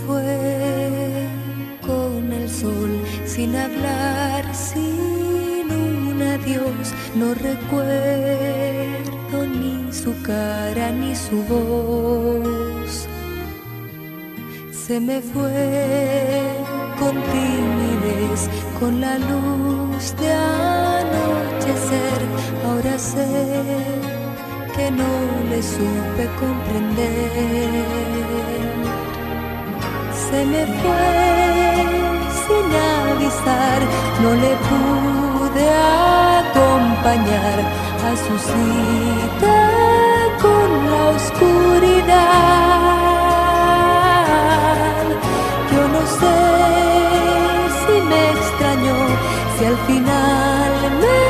fue con el sol, sin hablar, sin un adiós. No recuerdo ni su cara ni su voz. Se me fue con timidez, con la luz de anochecer. Ahora sé que no le supe comprender. Se me fue sin avisar, no le pude acompañar a su cita con la oscuridad. Yo no sé si me extrañó, si al final me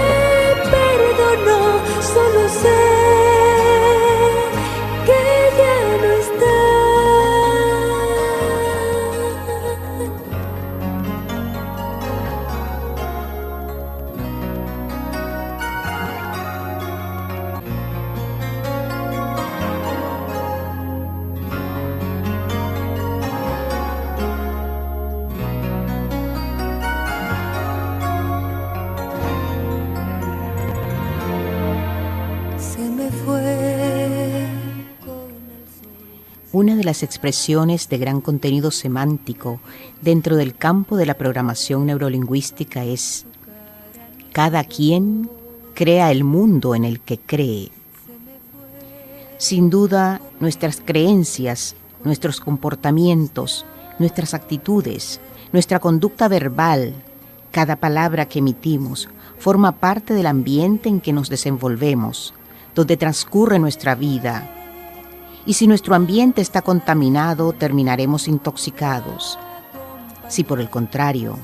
perdonó, solo sé que ya no está. Una de las expresiones de gran contenido semántico dentro del campo de la programación neurolingüística es: cada quien crea el mundo en el que cree. Sin duda, nuestras creencias, nuestros comportamientos, nuestras actitudes, nuestra conducta verbal, cada palabra que emitimos, forma parte del ambiente en que nos desenvolvemos, donde transcurre nuestra vida. Y si nuestro ambiente está contaminado, terminaremos intoxicados. Si por el contrario,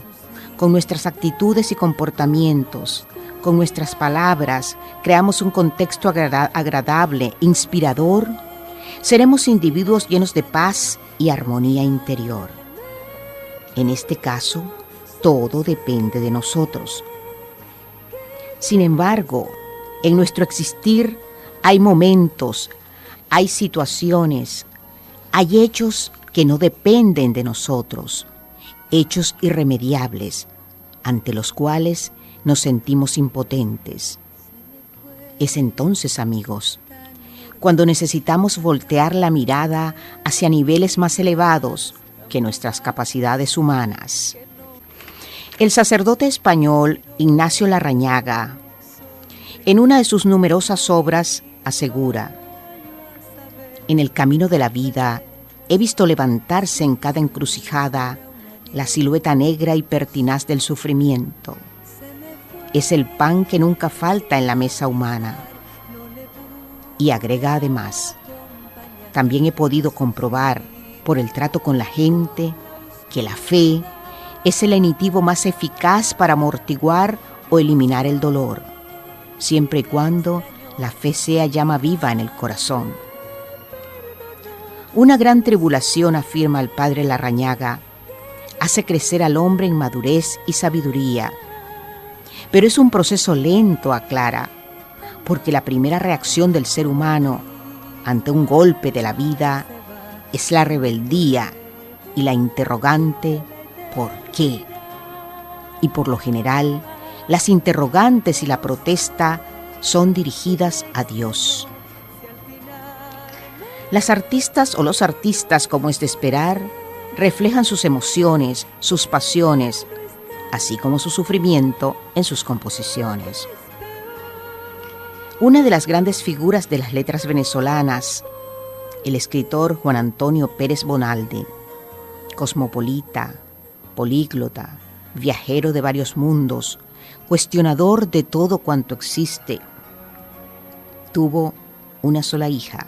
con nuestras actitudes y comportamientos, con nuestras palabras, creamos un contexto agradable, inspirador, seremos individuos llenos de paz y armonía interior. En este caso, todo depende de nosotros. Sin embargo, en nuestro existir hay momentos, hay situaciones, hay hechos que no dependen de nosotros, hechos irremediables, ante los cuales nos sentimos impotentes. Es entonces, amigos, cuando necesitamos voltear la mirada hacia niveles más elevados que nuestras capacidades humanas. El sacerdote español Ignacio Larrañaga, en una de sus numerosas obras, asegura: en el camino de la vida he visto levantarse en cada encrucijada la silueta negra y pertinaz del sufrimiento. Es el pan que nunca falta en la mesa humana. Y agrega además: también he podido comprobar por el trato con la gente que la fe es el lenitivo más eficaz para amortiguar o eliminar el dolor, siempre y cuando la fe sea llama viva en el corazón. Una gran tribulación, afirma el padre Larrañaga, hace crecer al hombre en madurez y sabiduría. Pero es un proceso lento, aclara, porque la primera reacción del ser humano ante un golpe de la vida es la rebeldía y la interrogante ¿por qué? Y por lo general, las interrogantes y la protesta son dirigidas a Dios. Las artistas o los artistas, como es de esperar, reflejan sus emociones, sus pasiones, así como su sufrimiento en sus composiciones. Una de las grandes figuras de las letras venezolanas, el escritor Juan Antonio Pérez Bonalde, cosmopolita, políglota, viajero de varios mundos, cuestionador de todo cuanto existe, tuvo una sola hija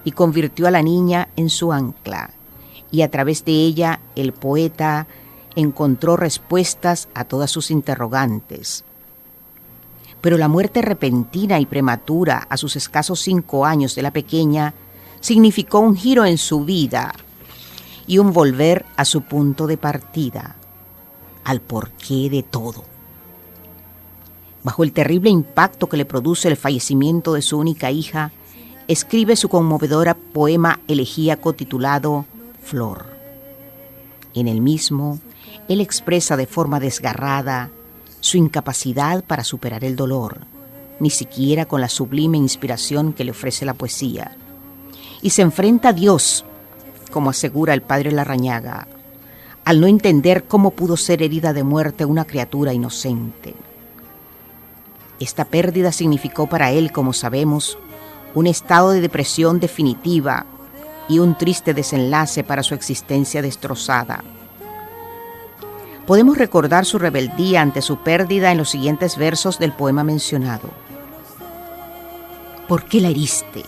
y convirtió a la niña en su ancla, y a través de ella el poeta encontró respuestas a todas sus interrogantes. Pero la muerte repentina y prematura a sus escasos 5 años de la pequeña significó un giro en su vida y un volver a su punto de partida, al porqué de todo. Bajo el terrible impacto que le produce el fallecimiento de su única hija, escribe su conmovedora poema elegíaco titulado Flor. En el mismo, él expresa de forma desgarrada su incapacidad para superar el dolor, ni siquiera con la sublime inspiración que le ofrece la poesía. Y se enfrenta a Dios, como asegura el padre Larrañaga, al no entender cómo pudo ser herida de muerte una criatura inocente. Esta pérdida significó para él, como sabemos, un estado de depresión definitiva y un triste desenlace para su existencia destrozada. Podemos recordar su rebeldía ante su pérdida en los siguientes versos del poema mencionado. ¿Por qué la heriste?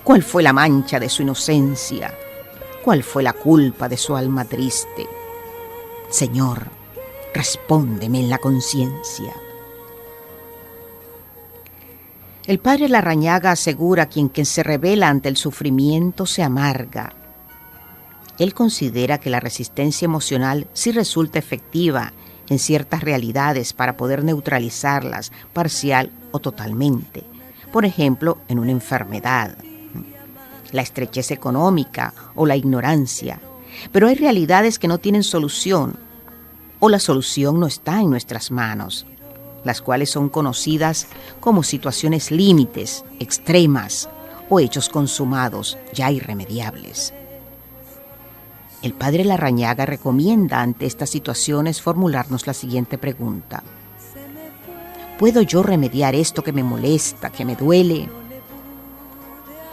¿Cuál fue la mancha de su inocencia? ¿Cuál fue la culpa de su alma triste? Señor, respóndeme en la conciencia. El padre Larrañaga asegura que quien se revela ante el sufrimiento se amarga. Él considera que la resistencia emocional sí resulta efectiva en ciertas realidades para poder neutralizarlas parcial o totalmente. Por ejemplo, en una enfermedad, la estrechez económica o la ignorancia. Pero hay realidades que no tienen solución o la solución no está en nuestras manos, las cuales son conocidas como situaciones límites, extremas o hechos consumados ya irremediables. El padre Larrañaga recomienda ante estas situaciones formularnos la siguiente pregunta. ¿Puedo yo remediar esto que me molesta, que me duele?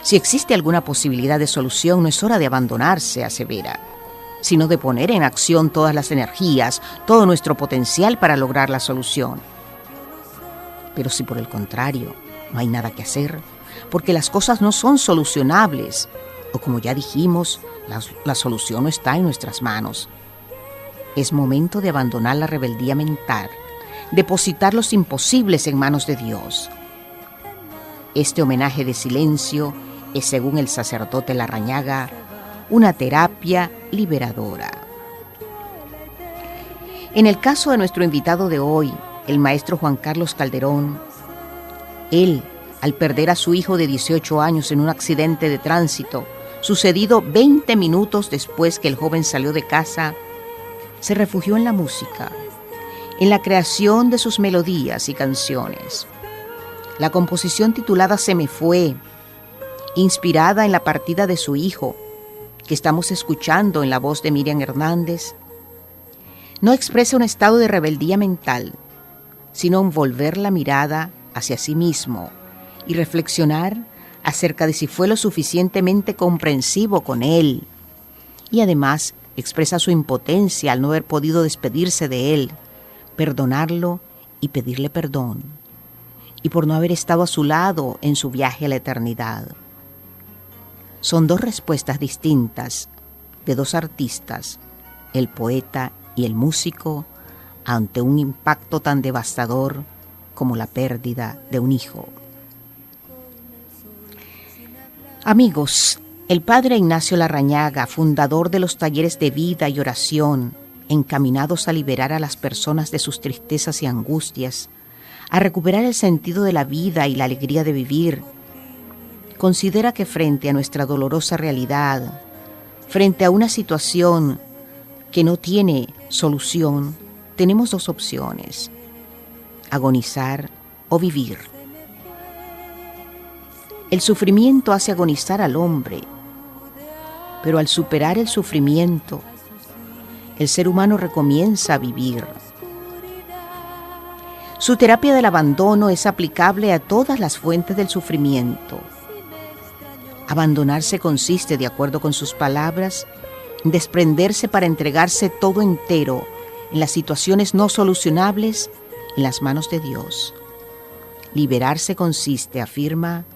Si existe alguna posibilidad de solución, no es hora de abandonarse, asevera, sino de poner en acción todas las energías, todo nuestro potencial para lograr la solución. Pero si por el contrario no hay nada que hacer, porque las cosas no son solucionables, o como ya dijimos, la solución no está en nuestras manos, es momento de abandonar la rebeldía mental, depositar los imposibles en manos de Dios. Este homenaje de silencio es, según el sacerdote Larrañaga, una terapia liberadora. En el caso de nuestro invitado de hoy, el maestro Juan Carlos Calderón, él, al perder a su hijo de 18 años en un accidente de tránsito, sucedido 20 minutos después que el joven salió de casa, se refugió en la música, en la creación de sus melodías y canciones. La composición titulada Se me fue, inspirada en la partida de su hijo, que estamos escuchando en la voz de Miriam Hernández, no expresa un estado de rebeldía mental, sino un volver la mirada hacia sí mismo y reflexionar acerca de si fue lo suficientemente comprensivo con él. Y además expresa su impotencia al no haber podido despedirse de él, perdonarlo y pedirle perdón, y por no haber estado a su lado en su viaje a la eternidad. Son dos respuestas distintas de dos artistas, el poeta y el músico, ante un impacto tan devastador como la pérdida de un hijo. Amigos, el padre Ignacio Larrañaga, fundador de los talleres de vida y oración, encaminados a liberar a las personas de sus tristezas y angustias, a recuperar el sentido de la vida y la alegría de vivir, considera que frente a nuestra dolorosa realidad, frente a una situación que no tiene solución, tenemos dos opciones: agonizar o vivir. El sufrimiento hace agonizar al hombre, pero al superar el sufrimiento, el ser humano recomienza a vivir. Su terapia del abandono es aplicable a todas las fuentes del sufrimiento. Abandonarse consiste, de acuerdo con sus palabras, en desprenderse para entregarse todo entero en las situaciones no solucionables en las manos de Dios. Liberarse consiste, afirma,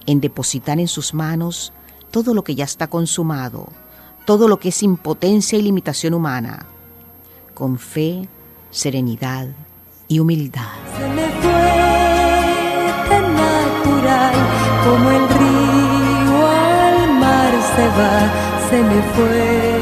en depositar en sus manos todo lo que ya está consumado, todo lo que es impotencia y limitación humana, con fe, serenidad y humildad. Se me fue tan natural como el río al mar se va, se me fue.